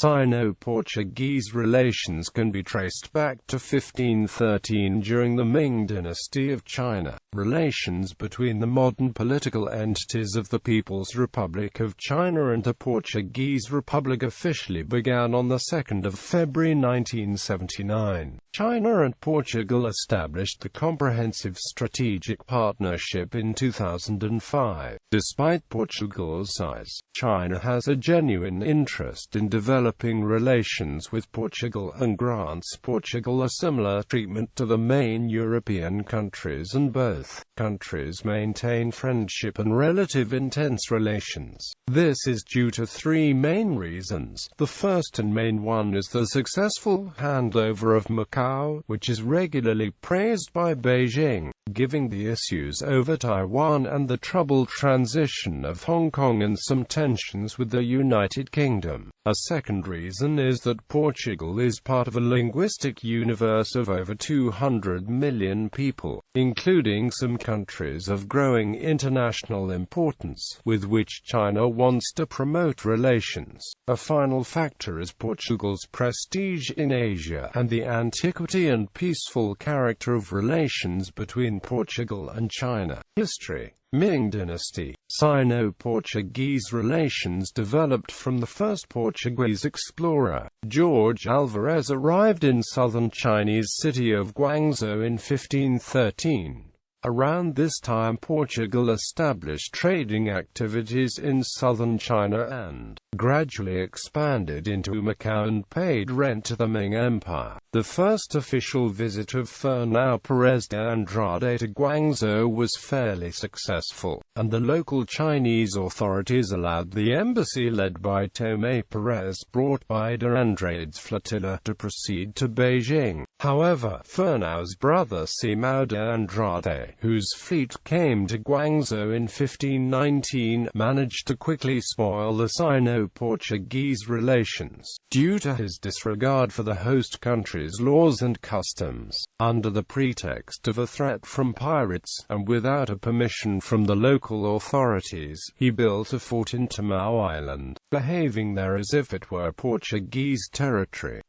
Sino-Portuguese relations can be traced back to 1513 during the Ming Dynasty of China. Relations between the modern political entities of the People's Republic of China and the Portuguese Republic officially began on the 2nd of February 1979. China and Portugal established the Comprehensive Strategic Partnership in 2005. Despite Portugal's size, China has a genuine interest in developing relations with Portugal and grants Portugal a similar treatment to the main European countries, and both countries maintain friendship and relative intense relations. This is due to three main reasons. The first and main one is the successful handover of Macau, which is regularly praised by Beijing, giving the issues over Taiwan and the troubled transition of Hong Kong and some tensions with the United Kingdom. A second reason is that Portugal is part of a linguistic universe of over 200 million people, including some countries of growing international importance, with which China wants to promote relations. A final factor is Portugal's prestige in Asia, and the antiquity and peaceful character of relations between Portugal and China. History. Ming Dynasty. Sino-Portuguese relations developed from the first Portuguese explorer, Jorge Alvarez, arrived in southern Chinese city of Guangzhou in 1513. Around this time Portugal established trading activities in southern China and gradually expanded into Macau and paid rent to the Ming Empire. The first official visit of Fernão Pérez de Andrade to Guangzhou was fairly successful, and the local Chinese authorities allowed the embassy led by Tomé Pérez, brought by de Andrade's flotilla, to proceed to Beijing. However, Fernão's brother Simão de Andrade, whose fleet came to Guangzhou in 1519, managed to quickly spoil the Sino-Portuguese relations, due to his disregard for the host country's laws and customs. Under the pretext of a threat from pirates, and without a permission from the local authorities, he built a fort in Timau Island, behaving there as if it were Portuguese territory.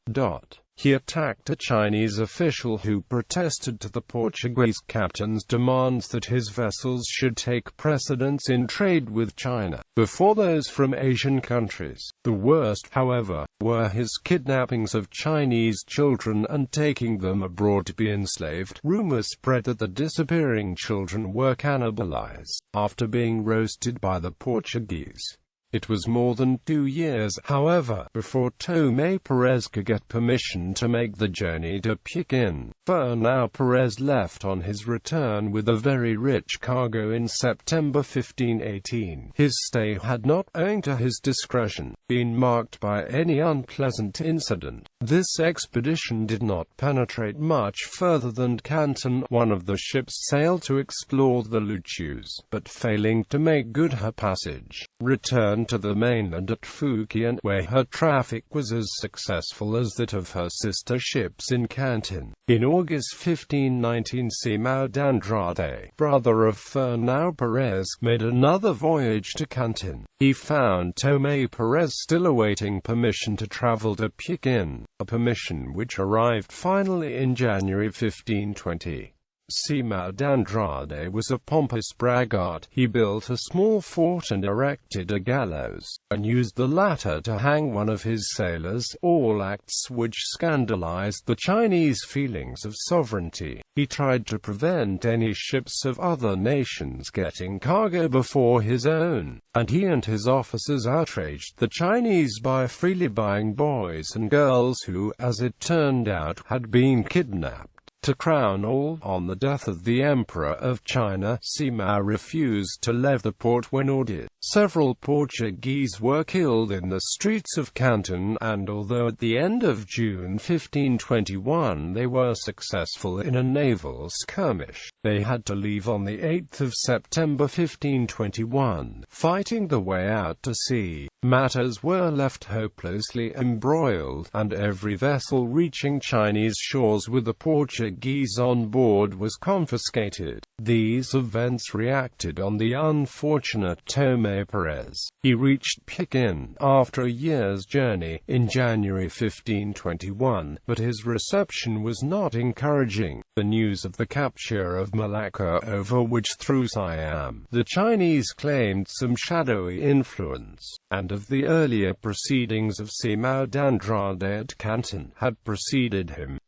He attacked a Chinese official who protested to the Portuguese captain's demands that his vessels should take precedence in trade with China before those from Asian countries. The worst, however, were his kidnappings of Chinese children and taking them abroad to be enslaved. Rumors spread that the disappearing children were cannibalized after being roasted by the Portuguese. It was more than 2 years, however, before Tomé Pérez could get permission to make the journey to Pekin. Fernão Pérez left on his return with a very rich cargo in September 1518. His stay had not, owing to his discretion, been marked by any unpleasant incident. This expedition did not penetrate much further than Canton. One of the ships sailed to explore the Luchus, but failing to make good her passage, returned to the mainland at Fukien, where her traffic was as successful as that of her sister ships in Canton. In August 1519, Simão de Andrade, brother of Fernão Pérez, made another voyage to Canton. He found Tomé Pérez still awaiting permission to travel to Pekin, a permission which arrived finally in January 1520. Simão de Andrade was a pompous braggart. He built a small fort and erected a gallows, and used the latter to hang one of his sailors, all acts which scandalized the Chinese feelings of sovereignty. He tried to prevent any ships of other nations getting cargo before his own, and he and his officers outraged the Chinese by freely buying boys and girls who, as it turned out, had been kidnapped. To crown all, on the death of the Emperor of China, Simão refused to leave the port when ordered. Several Portuguese were killed in the streets of Canton, and although at the end of June 1521 they were successful in a naval skirmish, they had to leave on the 8th of September 1521, fighting the way out to sea. matters were left hopelessly embroiled, and every vessel reaching Chinese shores with the Portuguese on board was confiscated. These events reacted on the unfortunate Tomé Perez. He reached Pekin after a year's journey in January 1521, but his reception was not encouraging. The news of the capture of Malacca, over which through Siam the Chinese claimed some shadowy influence, and of the earlier proceedings of Simão de Andrade at Canton, had preceded him.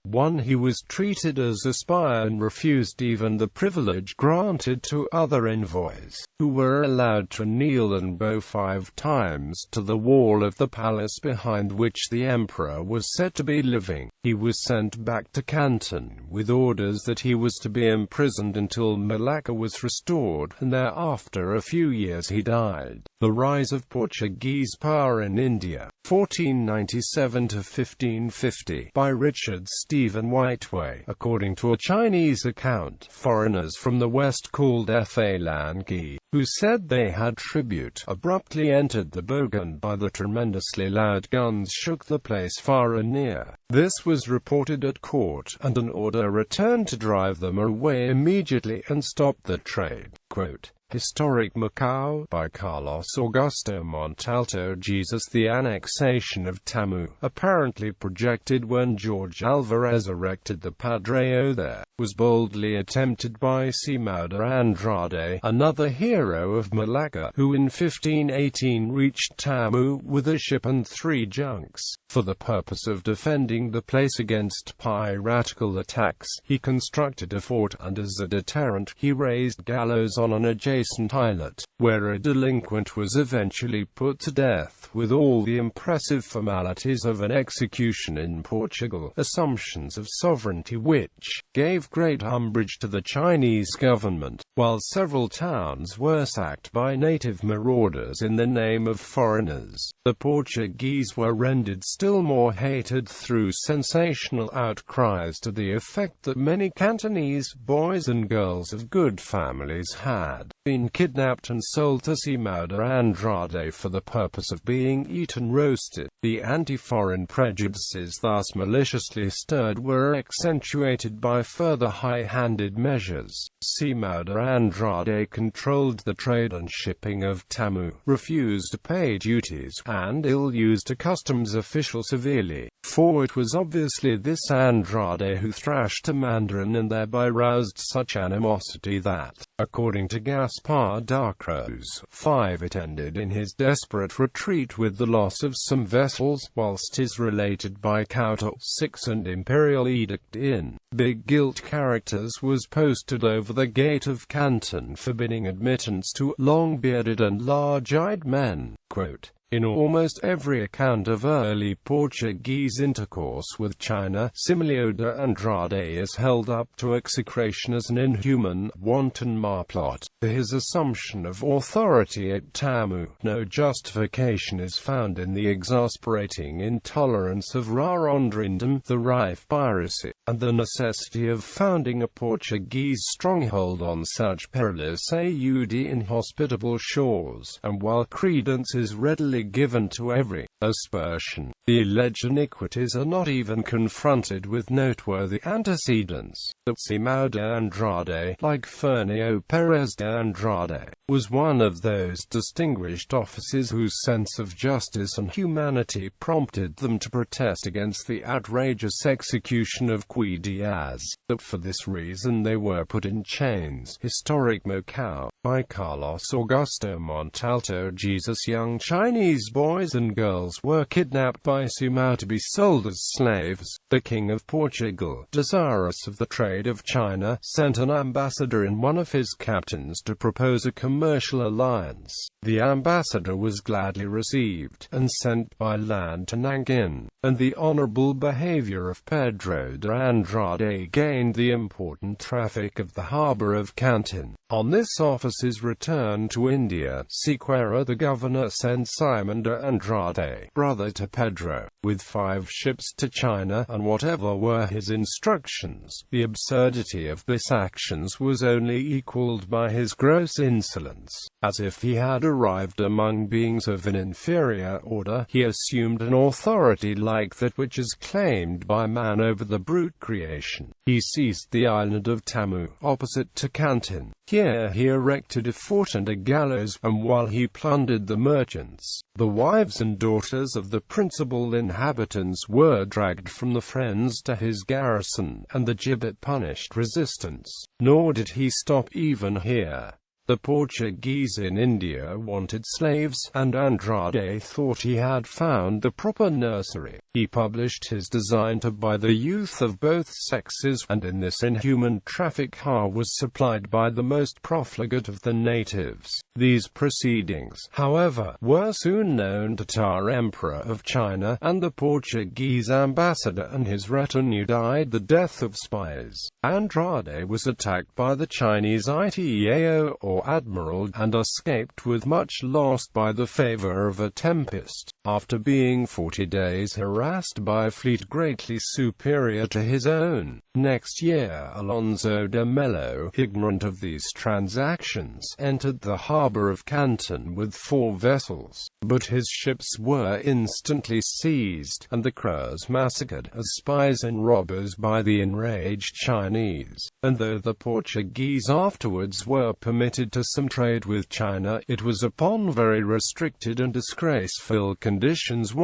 He was treated as a spy and refused even the privilege granted to other envoys, who were allowed to kneel and bow 5 times to the wall of the palace behind which the emperor was said to be living. He was sent back to Canton with orders that he was to be imprisoned until Malacca was restored, and thereafter a few years he died. The rise of Portuguese power in India, 1497 to 1550, by Richard Stephen Whiteway. According to a Chinese account, foreigners from the west called Falangi, who said they had tribute, abruptly entered the Bogan by the tremendously loud guns shook the place far and near. This was reported at court, and an order returned to drive them away immediately and stop the trade. Quote, Historic Macau, by Carlos Augusto Montalto. Jesus. The annexation of Tamu, apparently projected when George Alvarez erected the Padreo there, was boldly attempted by Simão de Andrade, another hero of Malacca, who in 1518 reached Tamu with a ship and 3 junks. For the purpose of defending the place against piratical attacks, he constructed a fort, and as a deterrent, he raised gallows on an adjacent islet, where a delinquent was eventually put to death with all the impressive formalities of an execution in Portugal, assumptions of sovereignty which gave great umbrage to the Chinese government, while several towns were sacked by native marauders in the name of foreigners. The Portuguese were rendered still more hated through sensational outcries to the effect that many Cantonese boys and girls of good families had been kidnapped and sold to Simão de Andrade for the purpose of being eaten roasted. The anti-foreign prejudices thus maliciously stirred were accentuated by further high-handed measures. Simão de Andrade controlled the trade and shipping of Tamu, refused to pay duties, and ill-used a customs official severely. For it was obviously this Andrade who thrashed a Mandarin and thereby roused such animosity that, according to Gaspar da Cruz, 5, it ended in his desperate retreat with the loss of some vessels, whilst his related by Couto 6 and imperial edict in big gilt characters was posted over the gate of Canton forbidding admittance to long-bearded and large-eyed men. Quote, in almost every account of early Portuguese intercourse with China, Simão de Andrade is held up to execration as an inhuman, wanton marplot. For his assumption of authority at Tamu, no justification is found in the exasperating intolerance of Rarondrindom, the rife piracy, and the necessity of founding a Portuguese stronghold on such perilous and inhospitable shores, and while credence is readily given to every aspersion, the alleged iniquities are not even confronted with noteworthy antecedents. That Simão de Andrade, like Fernão Pérez de Andrade, was one of those distinguished officers whose sense of justice and humanity prompted them to protest against the outrageous execution of Cui Diaz. That for this reason they were put in chains. Historic Macau, by Carlos Augusto Montalto. Jesus. Young Chinese boys and girls were kidnapped by Simão to be sold as slaves. The King of Portugal, desirous of the trade of China, sent an ambassador in one of his captains to propose a commercial alliance. The ambassador was gladly received, and sent by land to Nankin, and the honorable behavior of Pedro de Andrade gained the important traffic of the harbour of Canton. On this officer's return to India, Sequeira the governor sent Simon de Andrade, brother to Pedro, with 5 ships to China, and whatever were his instructions, the absurdity of this action was only equalled by his gross insolence. As if he had arrived among beings of an inferior order, he assumed an authority like that which is claimed by man over the brute creation. He seized the island of Tamu, opposite to Canton. Here he erected a fort and a gallows, and while he plundered the merchants, the wives and daughters of the principal inhabitants were dragged from the Friends to his garrison, and the gibbet punished resistance. Nor did he stop even here. The Portuguese in India wanted slaves, and Andrade thought he had found the proper nursery. He published his design to buy the youth of both sexes, and in this inhuman traffic Har was supplied by the most profligate of the natives. These proceedings, however, were soon known to Tar Emperor of China, and the Portuguese ambassador and his retinue died the death of spies. Andrade was attacked by the Chinese Itao or admiral, and escaped with much loss by the favor of a tempest. After being 40 days harassed by a fleet greatly superior to his own. Next year Alonso de Mello, ignorant of these transactions, entered the harbour of Canton with 4 vessels, but his ships were instantly seized, and the crews massacred as spies and robbers by the enraged Chinese. And though the Portuguese afterwards were permitted to some trade with China, it was upon very restricted and disgraceful conditions.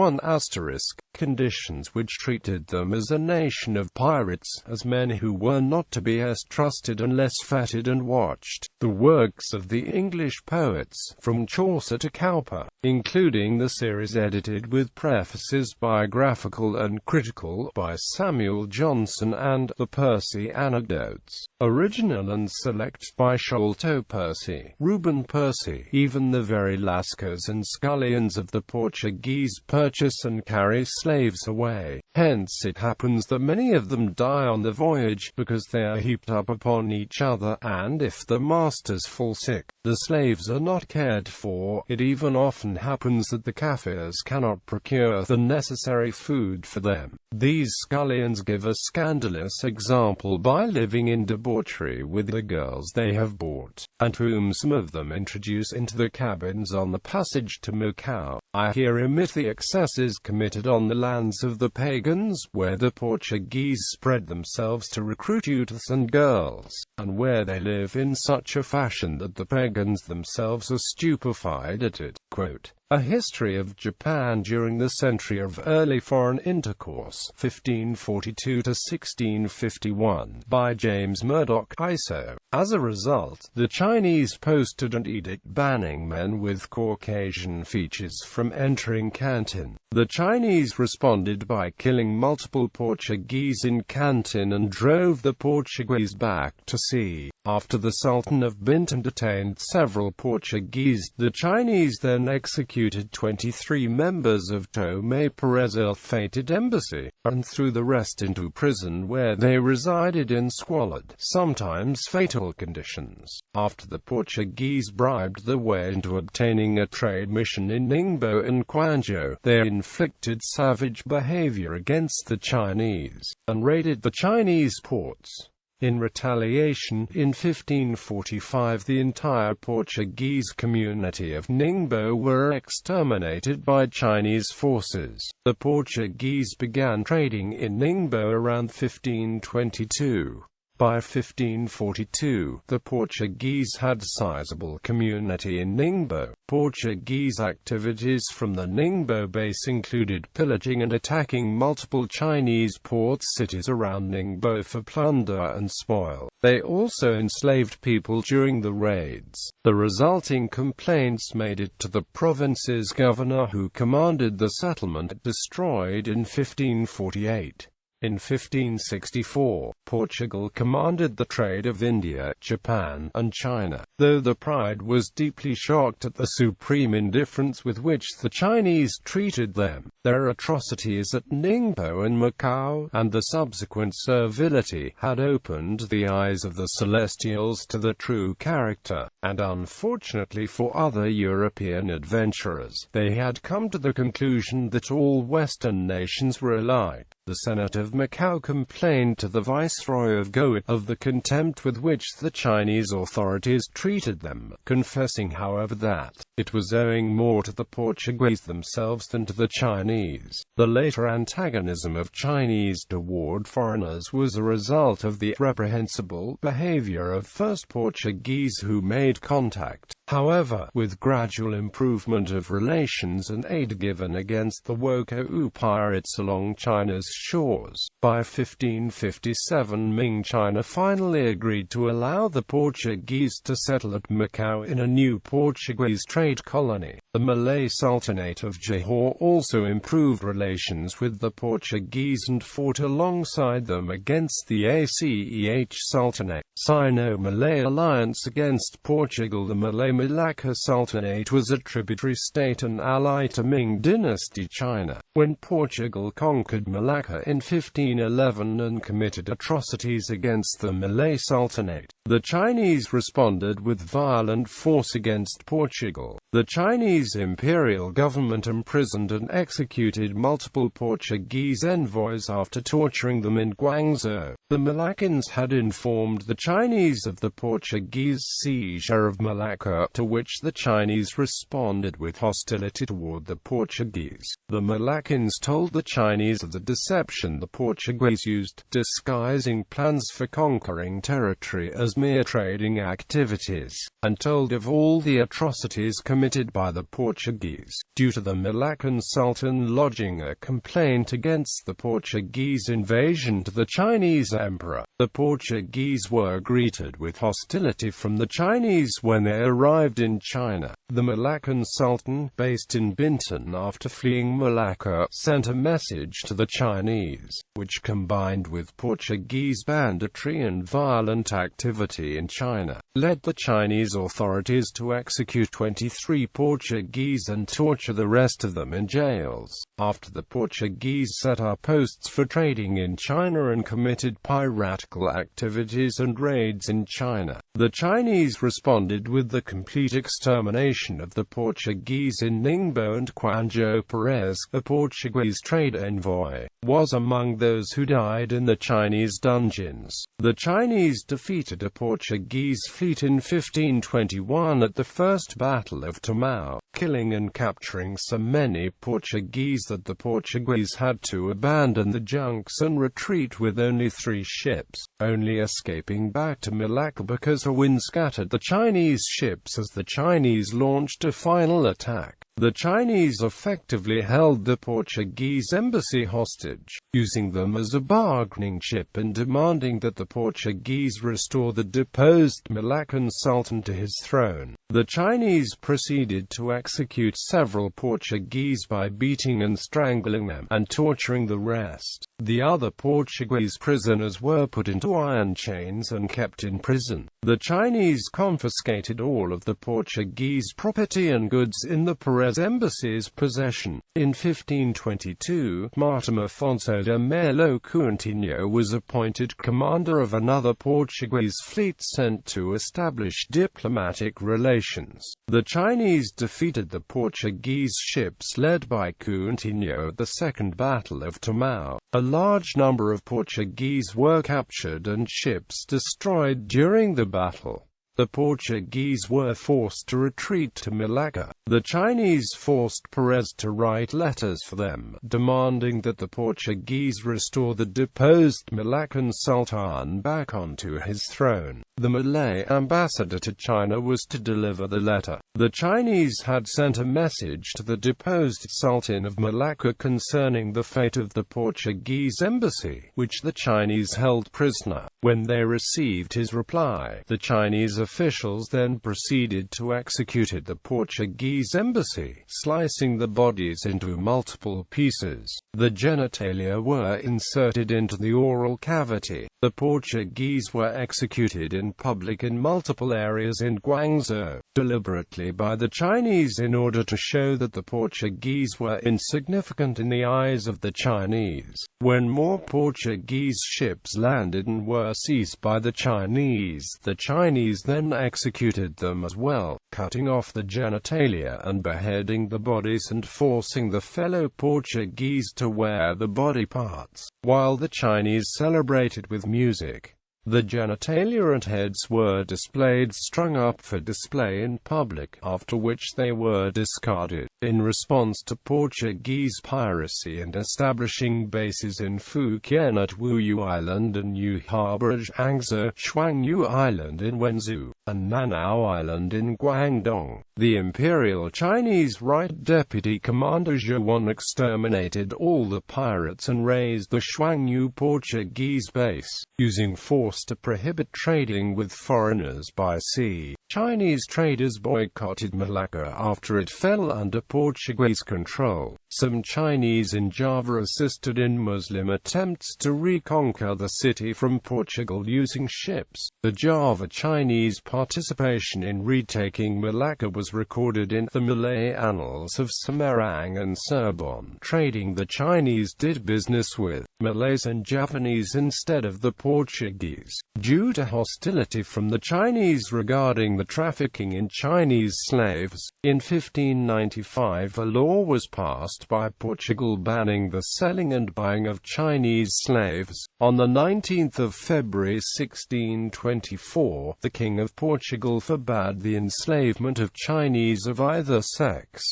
Conditions which treated them as a nation of pirates, as men who were not to be as trusted unless feted and watched. The works of the English poets, from Chaucer to Cowper, including the series edited with prefaces biographical and critical by Samuel Johnson, and the Percy Anecdotes, original and select by Sholto Percy, Reuben Percy. Even the very lascars and scullions of the Portuguese purchase and carry slaves away. Hence it happens that many of them die on the voyage, because they are heaped up upon each other, and if the masters fall sick, the slaves are not cared for. It even often happens that the Kaffirs cannot procure the necessary food for them. These scullions give a scandalous example by living in debauchery with the girls they have bought, and whom some of them introduce into the cabins on the passage to Macau. I here omit the excesses committed on the lands of the pagans, where the Portuguese spread themselves to recruit youths and girls, and where they live in such a fashion that the pagans themselves are stupefied at it. Quote, A History of Japan During the Century of Early Foreign Intercourse, 1542–1651, by James Murdoch, ISO. As a result, the Chinese posted an edict banning men with Caucasian features from entering Canton. The Chinese responded by killing multiple Portuguese in Canton and drove the Portuguese back to sea. After the Sultan of Bintan detained several Portuguese, the Chinese then executed 23 members of Tomé Perez's ill-fated embassy, and threw the rest into prison, where they resided in squalid, sometimes fatal conditions. After the Portuguese bribed their way into obtaining a trade mission in Ningbo and Quanzhou, they inflicted savage behavior against the Chinese, and raided the Chinese ports. In retaliation, in 1545 the entire Portuguese community of Ningbo were exterminated by Chinese forces. The Portuguese began trading in Ningbo around 1522. By 1542, the Portuguese had a sizable community in Ningbo. Portuguese activities from the Ningbo base included pillaging and attacking multiple Chinese port cities around Ningbo for plunder and spoil. They also enslaved people during the raids. The resulting complaints made it to the province's governor, who commanded the settlement destroyed in 1548. In 1564, Portugal commanded the trade of India, Japan, and China, though the Pride was deeply shocked at the supreme indifference with which the Chinese treated them. Their atrocities at Ningbo and Macau, and the subsequent servility, had opened the eyes of the Celestials to the true character, and unfortunately for other European adventurers, they had come to the conclusion that all Western nations were alike. The Senate of Macau complained to the Viceroy of Goa of the contempt with which the Chinese authorities treated them, confessing however that it was owing more to the Portuguese themselves than to the Chinese. The later antagonism of Chinese toward foreigners was a result of the reprehensible behavior of first Portuguese who made contact. However, with gradual improvement of relations and aid given against the Wokou pirates along China's shores, by 1557 Ming China finally agreed to allow the Portuguese to settle at Macau in a new Portuguese trade colony. The Malay Sultanate of Johor also improved relations with the Portuguese and fought alongside them against the Aceh Sultanate. Sino-Malay alliance against Portugal. The Malay-Malacca Sultanate was a tributary state and ally to Ming Dynasty China. When Portugal conquered Malacca in 1511 and committed atrocities against the Malay Sultanate, the Chinese responded with violent force against Portugal. The Chinese imperial government imprisoned and executed multiple Portuguese envoys after torturing them in Guangzhou. The Malaccans had informed the Chinese of the Portuguese seizure of Malacca, to which the Chinese responded with hostility toward the Portuguese. The Malaccans told the Chinese of the deception the Portuguese used, disguising plans for conquering territory as mere trading activities, and told of all the atrocities committed by the Portuguese. Due to the Malaccan Sultan lodging a complaint against the Portuguese invasion to the Chinese emperor, the Portuguese were greeted with hostility from the Chinese when they arrived in China. The Malaccan Sultan, based in Bintan after fleeing Malacca, sent a message to the Chinese, which combined with Portuguese banditry and violent activity in China, led the Chinese authorities to execute 23 Portuguese and torture the rest of them in jails. After the Portuguese set up posts for trading in China and committed piratical activities and raids in China, the Chinese responded with the complete extermination of the Portuguese in Ningbo, and Quanjo Perez, a Portuguese trade envoy, was among those who died in the Chinese dungeons. The Chinese defeated a Portuguese fleet in 1521 at the First Battle of Tamao, killing and capturing so many Portuguese that the Portuguese had to abandon the junks and retreat with only 3 ships, only escaping back to Malacca because a wind scattered the Chinese ships as the Chinese launched a final attack. The Chinese effectively held the Portuguese embassy hostage, using them as a bargaining chip and demanding that the Portuguese restore the deposed Malaccan Sultan to his throne. The Chinese proceeded to execute several Portuguese by beating and strangling them, and torturing the rest. The other Portuguese prisoners were put into iron chains and kept in prison. The Chinese confiscated all of the Portuguese property and goods in the Perez embassy's possession. In 1522, Martim Afonso de Melo Coutinho was appointed commander of another Portuguese fleet sent to establish diplomatic relations. The Chinese defeated the Portuguese ships led by Coutinho at the Second Battle of Tamao. A large number of Portuguese were captured and ships destroyed during the battle. The Portuguese were forced to retreat to Malacca. The Chinese forced Perez to write letters for them, demanding that the Portuguese restore the deposed Malaccan Sultan back onto his throne. The Malay ambassador to China was to deliver the letter. The Chinese had sent a message to the deposed Sultan of Malacca concerning the fate of the Portuguese embassy, which the Chinese held prisoner. When they received his reply, the Chinese officials then proceeded to execute the Portuguese embassy, slicing the bodies into multiple pieces. The genitalia were inserted into the oral cavity. The Portuguese were executed in public in multiple areas in Guangzhou, deliberately by the Chinese in order to show that the Portuguese were insignificant in the eyes of the Chinese. When more Portuguese ships landed and were seized by the Chinese then executed them as well, cutting off the genitalia and beheading the bodies and forcing the fellow Portuguese to wear the body parts, while the Chinese celebrated with music. The genitalia and heads were displayed strung up for display in public, after which they were discarded. In response to Portuguese piracy and establishing bases in Fukien at Wuyu Island and New Harbour at Hangzhou, Shuangyu Island in Wenzhou, and Nanao Island in Guangdong, the Imperial Chinese Right Deputy Commander Zhou exterminated all the pirates and razed the Shuangyu Portuguese base, using force to prohibit trading with foreigners by sea. Chinese traders boycotted Malacca after it fell under Portuguese control. Some Chinese in Java assisted in Muslim attempts to reconquer the city from Portugal using ships. The Java Chinese participation in retaking Malacca was recorded in the Malay annals of Semarang and Cirebon. Trading, the Chinese did business with Malays and Javanese instead of the Portuguese. Due to hostility from the Chinese regarding the trafficking in Chinese slaves, in 1595 a law was passed by Portugal banning the selling and buying of Chinese slaves. On the 19th of February 1624, the King of Portugal forbade the enslavement of Chinese of either sex.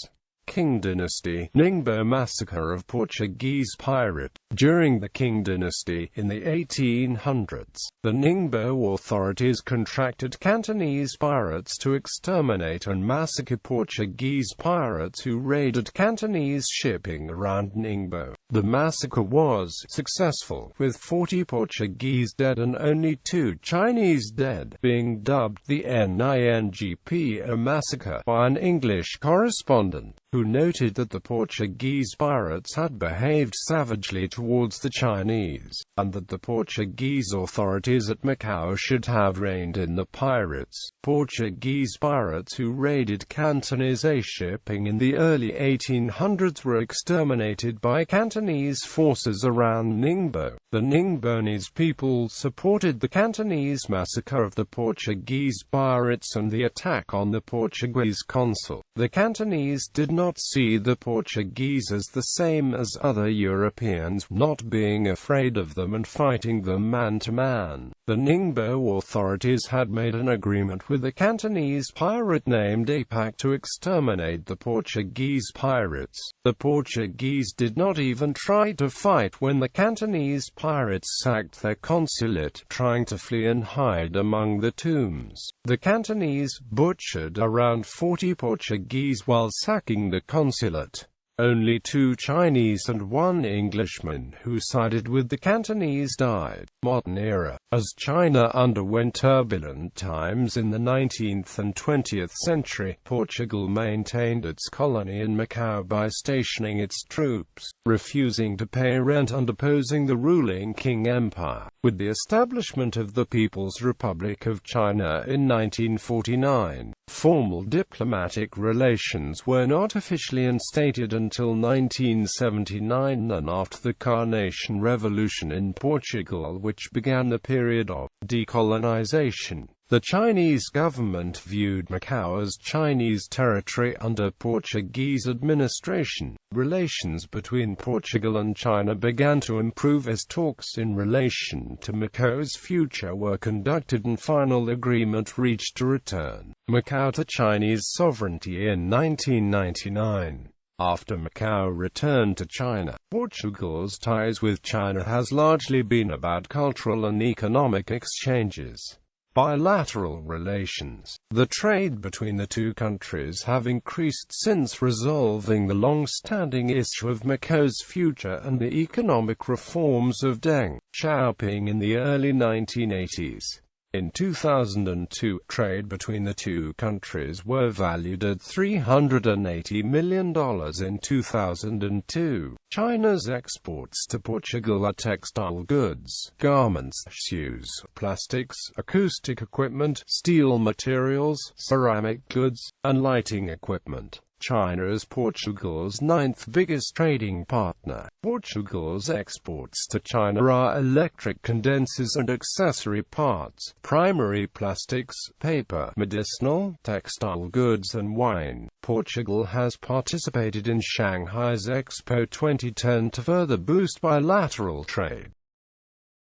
Qing Dynasty, Ningbo massacre of Portuguese pirate. During the Qing Dynasty, in the 1800s, the Ningbo authorities contracted Cantonese pirates to exterminate and massacre Portuguese pirates who raided Cantonese shipping around Ningbo. The massacre was successful, with 40 Portuguese dead and only 2 Chinese dead, being dubbed the Ningbo massacre by an English correspondent, who noted that the Portuguese pirates had behaved savagely towards the Chinese, and that the Portuguese authorities at Macau should have reined in the pirates. Portuguese pirates who raided Cantonese shipping in the early 1800s were exterminated by Cantonese forces around Ningbo. The Ningbonese people supported the Cantonese massacre of the Portuguese pirates and the attack on the Portuguese consul. The Cantonese did not see the Portuguese as the same as other Europeans, not being afraid of them and fighting them man to man. The Ningbo authorities had made an agreement with a Cantonese pirate named Apak to exterminate the Portuguese pirates. The Portuguese did not even try to fight when the Cantonese pirates sacked their consulate, trying to flee and hide among the tombs. The Cantonese butchered around 40 Portuguese while sacking the consulate. Only 2 Chinese and 1 Englishman who sided with the Cantonese died. Modern era. As China underwent turbulent times in the 19th and 20th century, Portugal maintained its colony in Macau by stationing its troops, refusing to pay rent and opposing the ruling Qing Empire. With the establishment of the People's Republic of China in 1949, formal diplomatic relations were not officially instated until 1979 and after the Carnation Revolution in Portugal, which began the period of decolonization. The Chinese government viewed Macau as Chinese territory under Portuguese administration. Relations between Portugal and China began to improve as talks in relation to Macau's future were conducted and final agreement reached to return Macau to Chinese sovereignty in 1999. After Macau returned to China, Portugal's ties with China has largely been about cultural and economic exchanges. Bilateral relations. The trade between the two countries have increased since resolving the long-standing issue of Macau's future and the economic reforms of Deng Xiaoping in the early 1980s. In 2002, trade between the two countries were valued at $380 million in 2002. China's exports to Portugal are textile goods, garments, shoes, plastics, acoustic equipment, steel materials, ceramic goods, and lighting equipment. China is Portugal's ninth biggest trading partner. Portugal's exports to China are electric condensers and accessory parts, primary plastics, paper, medicinal, textile goods and wine. Portugal has participated in Shanghai's Expo 2010 to further boost bilateral trade.